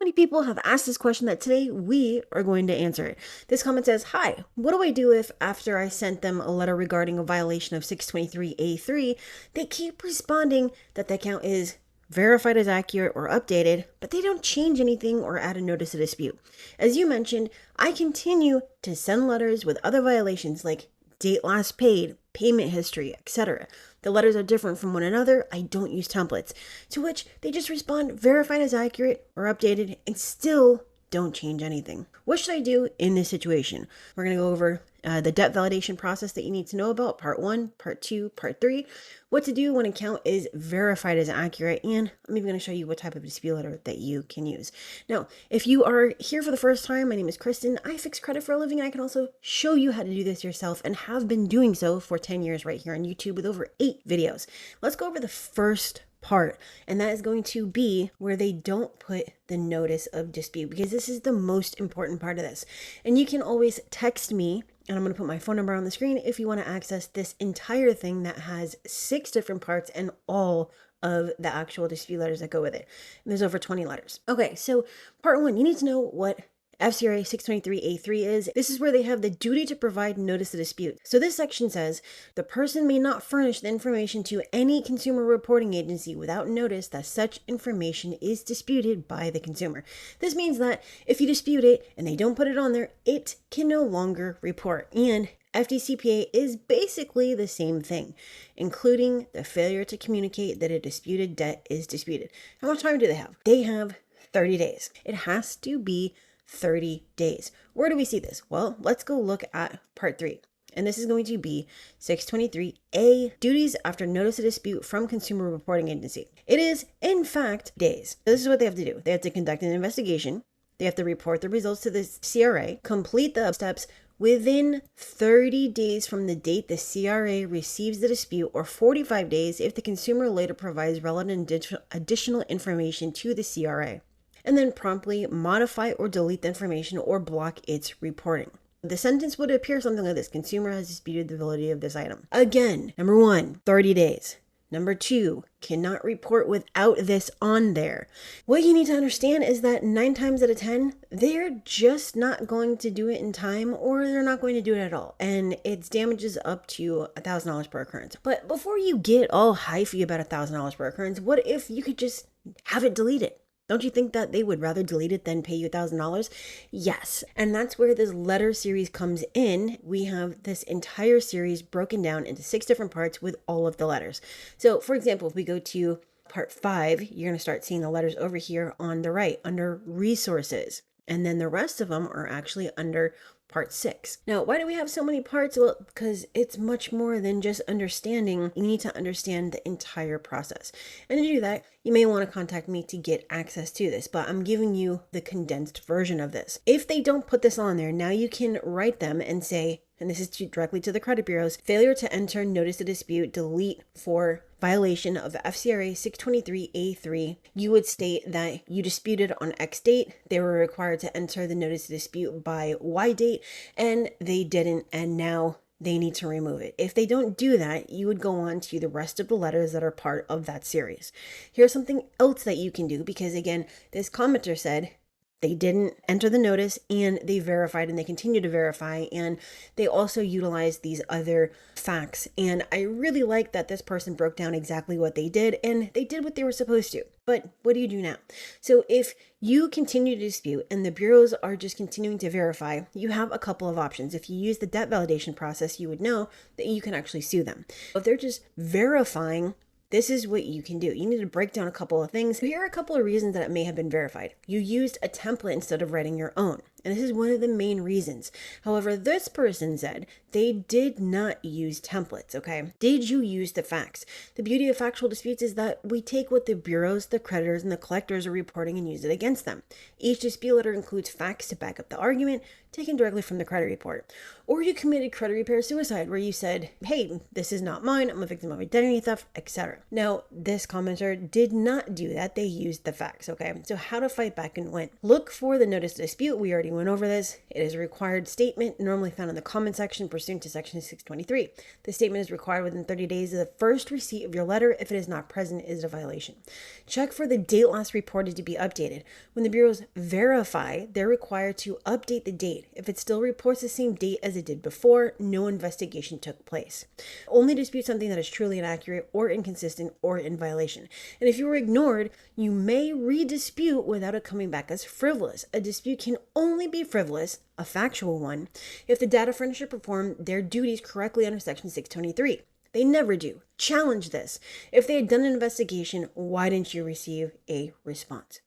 many people have asked this question that today we are going to answer it. This comment says, "Hi, what do I do if after I sent them a letter regarding a violation of 623A3, they keep responding that the account is verified as accurate or updated, but they don't change anything or add a notice of dispute? As you mentioned, I continue to send letters with other violations like date last paid, payment history, etc. The letters are different from one another. I don't use templates." To which they just respond verified as accurate or updated and still don't change anything. What should I do in this situation? We're going to go over the debt validation process that you need to know about, part 1, part 2, part 3, what to do when an account is verified as accurate, and I'm even going to show you what type of dispute letter that you can use. Now, if you are here for the first time, my name is Kristen. I fix credit for a living, and I can also show you how to do this yourself and have been doing so for 10 years right here on YouTube with over 8 videos. Let's go over the first part, and that is going to be where they don't put the notice of dispute, because this is the most important part of this. And you can always text me, and I'm going to put my phone number on the screen if you want to access this entire thing that has 6 different parts and all of the actual dispute letters that go with it. And there's over 20 letters. Okay, so part 1, you need to know what FCRA 623A3 is. This is where they have the duty to provide notice of dispute. So this section says, the person may not furnish the information to any consumer reporting agency without notice that such information is disputed by the consumer. This means that if you dispute it and they don't put it on there, it can no longer report. And FDCPA is basically the same thing, including the failure to communicate that a disputed debt is disputed. How much time do they have? They have 30 days. It has to be 30 days. Where do we see this? Well, let's go look at part 3. And this is going to be 623A, duties after notice of dispute from consumer reporting agency. It is, in fact, days. This is what they have to do. They have to conduct an investigation. They have to report the results to the FCRA, complete the steps within 30 days from the date the FCRA receives the dispute, or 45 days if the consumer later provides relevant additional information to the FCRA, and then promptly modify or delete the information or block its reporting. The sentence would appear something like this: consumer has disputed the validity of this item. Again, number 1, 30 days. Number 2, cannot report without this on there. What you need to understand is that 9 times out of 10, they're just not going to do it in time, or they're not going to do it at all. And it's damages up to $1,000 per occurrence. But before you get all hyphy about $1,000 per occurrence, what if you could just have it deleted? Don't you think that they would rather delete it than pay you $1,000? Yes. And that's where this letter series comes in. We have this entire series broken down into 6 different parts with all of the letters. So for example, if we go to part 5, you're going to start seeing the letters over here on the right under resources. And then the rest of them are actually under part 6. Now, why do we have so many parts? Well, because it's much more than just understanding. You need to understand the entire process. And to do that, you may want to contact me to get access to this, but I'm giving you the condensed version of this. If they don't put this on there, now you can write them and say, and this is directly to the credit bureaus, failure to enter notice of dispute, delete for violation of FCRA 623A3. You would state that you disputed on X date. They were required to enter the notice of dispute by Y date, and they didn't, and now they need to remove it. If they don't do that, you would go on to the rest of the letters that are part of that series. Here's something else that you can do, because again, this commenter said they didn't enter the notice and they verified and they continue to verify, and they also utilized these other facts. And I really like that this person broke down exactly what they did, and they did what they were supposed to. But what do you do now? So if you continue to dispute and the bureaus are just continuing to verify, you have a couple of options. If you use the debt validation process, you would know that you can actually sue them. If they're just verifying, this is what you can do. You need to break down a couple of things. Here are a couple of reasons that it may have been verified. You used a template instead of writing your own. And this is one of the main reasons. However, this person said they did not use templates, okay? Did you use the facts? The beauty of factual disputes is that we take what the bureaus, the creditors, and the collectors are reporting and use it against them. Each dispute letter includes facts to back up the argument, taken directly from the credit report. Or you committed credit repair suicide, where you said, hey, this is not mine, I'm a victim of identity theft, etc. Now, this commenter did not do that. They used the facts, okay? So how to fight back and win. Look for the notice of dispute. We already went over this. It is a required statement normally found in the comment section pursuant to section 623. The statement is required within 30 days of the first receipt of your letter. If it is not present, it is a violation. Check for the date last reported to be updated. When the bureaus verify, they're required to update the date. If it still reports the same date as it did before, no investigation took place. Only dispute something that is truly inaccurate or inconsistent or in violation. And if you were ignored, you may redispute without it coming back as frivolous. A dispute can only be frivolous, a factual one, if the data furnisher performed their duties correctly under section 623. They never do. Challenge this. If they had done an investigation, why didn't you receive a response?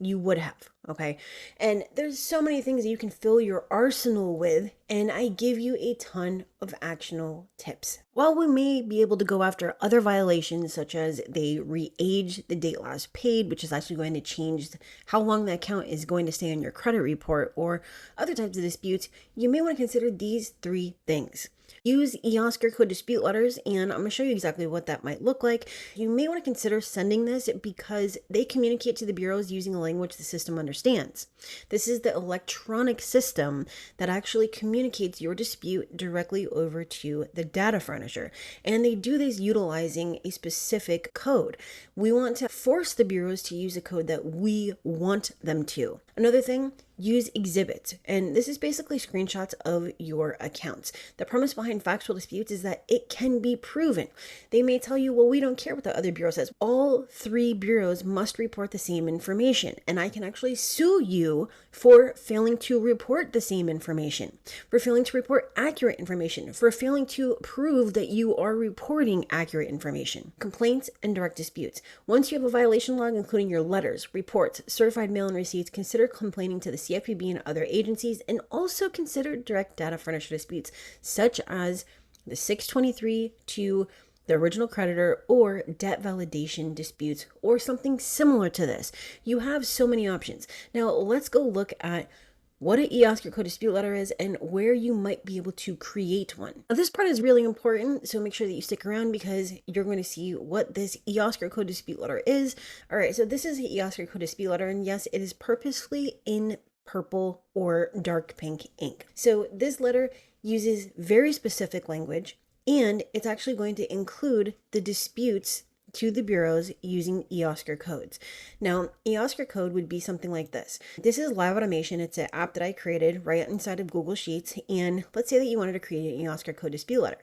You would have, okay? And there's so many things that you can fill your arsenal with, and I give you a ton of actionable tips. While we may be able to go after other violations, such as they re-age the date last paid, which is actually going to change how long the account is going to stay on your credit report, or other types of disputes, you may want to consider these 3 things. Use e-Oscar code dispute letters, and I'm going to show you exactly what that might look like. You may want to consider sending this because they communicate to the bureaus using a language the system understands. This is the electronic system that actually communicates your dispute directly over to the data furnisher, and they do this utilizing a specific code. We want to force the bureaus to use a code that we want them to. Another thing, use exhibits, and this is basically screenshots of your accounts. The premise behind factual disputes is that it can be proven. They may tell you, well, we don't care what the other bureau says. All 3 bureaus must report the same information, and I can actually sue you for failing to report the same information, for failing to report accurate information, for failing to prove that you are reporting accurate information. Complaints and direct disputes. Once you have a violation log, including your letters, reports, certified mail and receipts, consider complaining to the CFPB and other agencies, and also consider direct data furnisher disputes, such as the 623 to the original creditor, or debt validation disputes, or something similar to this. You have so many options. Now let's go look at what an e-Oscar code dispute letter is and where you might be able to create one. Now, this part is really important, so make sure that you stick around because you're going to see what this e-Oscar code dispute letter is. All right, so this is the e-Oscar code dispute letter, and yes, it is purposely in purple or dark pink ink. So this letter uses very specific language, and it's actually going to include the disputes to the bureaus using e-Oscar codes. Now, e-Oscar code would be something like this. This is live automation. It's an app that I created right inside of Google Sheets. And let's say that you wanted to create an e-Oscar code dispute letter.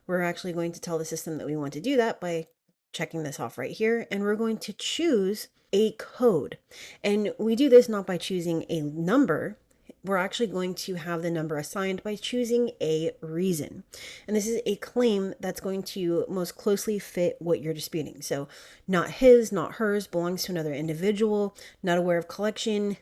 We're actually going to tell the system that we want to do that by checking this off right here. And we're going to choose a code. And we do this not by choosing a number. We're actually going to have the number assigned by choosing a reason. And this is a claim that's going to most closely fit what you're disputing. So not his, not hers, belongs to another individual, not aware of collection,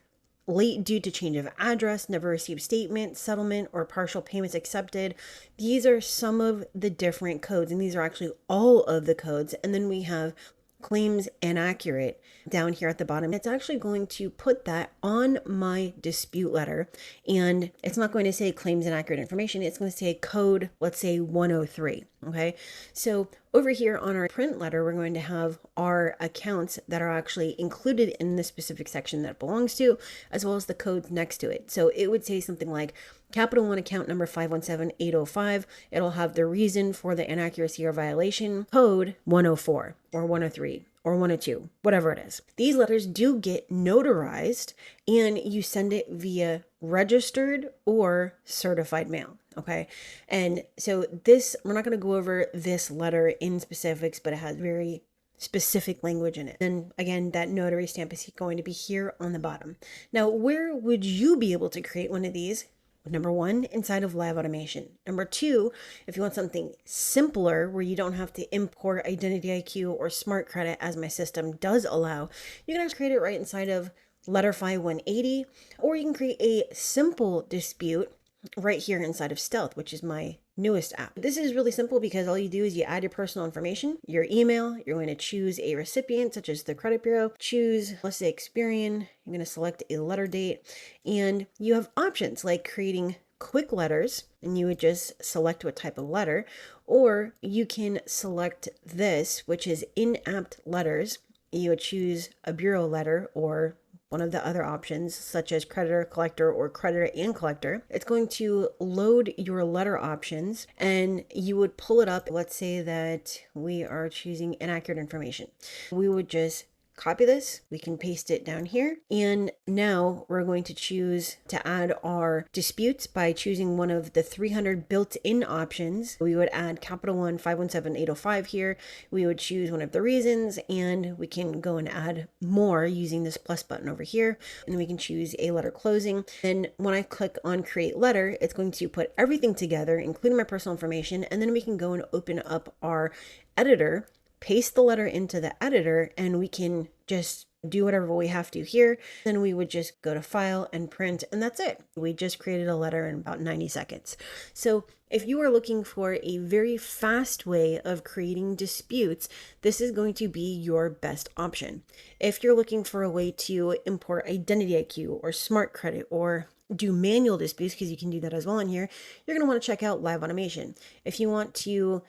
late due to change of address, never received statement, settlement, or partial payments accepted. These are some of the different codes, and these are actually all of the codes. And then we have claims inaccurate down here at the bottom. It's actually going to put that on my dispute letter, and it's not going to say claims inaccurate information. It's going to say code, let's say 103. Okay. So over here on our print letter, we're going to have our accounts that are actually included in the specific section that it belongs to, as well as the codes next to it. So it would say something like Capital One account number 517805. It'll have the reason for the inaccuracy or violation, code 104 or 103 or 102, whatever it is. These letters do get notarized, and you send it via registered or certified mail. Okay. And so this, we're not going to go over this letter in specifics, but it has very specific language in it. And again, that notary stamp is going to be here on the bottom. Now, where would you be able to create one of these? Number 1, inside of live automation. Number 2, if you want something simpler where you don't have to import Identity IQ or Smart Credit, as my system does allow, you can just create it right inside of Letterfy 180, or you can create a simple dispute right here inside of Stealth, which is my newest app. This is really simple because all you do is you add your personal information, your email, you're going to choose a recipient such as the credit bureau, choose, let's say Experian, you're going to select a letter date, and you have options like creating quick letters, and you would just select what type of letter, or you can select this, which is in-app letters. You would choose a bureau letter or one of the other options, such as creditor, collector, or creditor and collector, it's going to load your letter options and you would pull it up. Let's say that we are choosing inaccurate information. We would just copy this, we can paste it down here. And now we're going to choose to add our disputes by choosing one of the 300 built-in options. We would add capital 1 517-805 here. We would choose one of the reasons, and we can go and add more using this plus button over here. And we can choose a letter closing. Then when I click on create letter, it's going to put everything together, including my personal information. And then we can go and open up our editor, paste the letter into the editor, and we can just do whatever we have to here. Then we would just go to file and print, and that's it. We just created a letter in about 90 seconds. So if you are looking for a very fast way of creating disputes, this is going to be your best option. If you're looking for a way to import Identity IQ or Smart Credit or do manual disputes, because you can do that as well in here, you're going to want to check out Live Automation. If you want to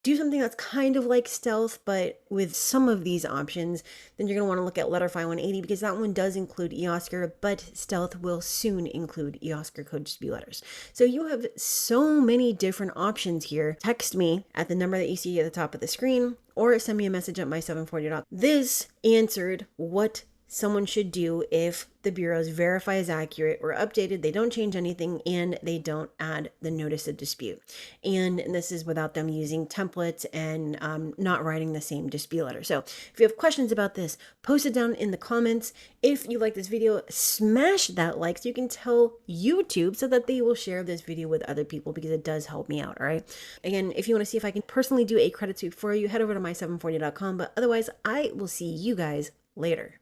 do something that's kind of like Stealth, but with some of these options, then you're going to want to look at Letterify 180, because that one does include eOscar, but Stealth will soon include eOscar code dispute letters. So you have so many different options here. Text me at the number that you see at the top of the screen, or send me a message at my740. This answered what someone should do if the bureaus verify is accurate or updated, they don't change anything, and they don't add the notice of dispute. And this is without them using templates and not writing the same dispute letter. So if you have questions about this, post it down in the comments. If you like this video, smash that like so you can tell YouTube so that they will share this video with other people, because it does help me out, all right? Again, if you want to see if I can personally do a credit sweep for you, head over to my740.com. But otherwise, I will see you guys later.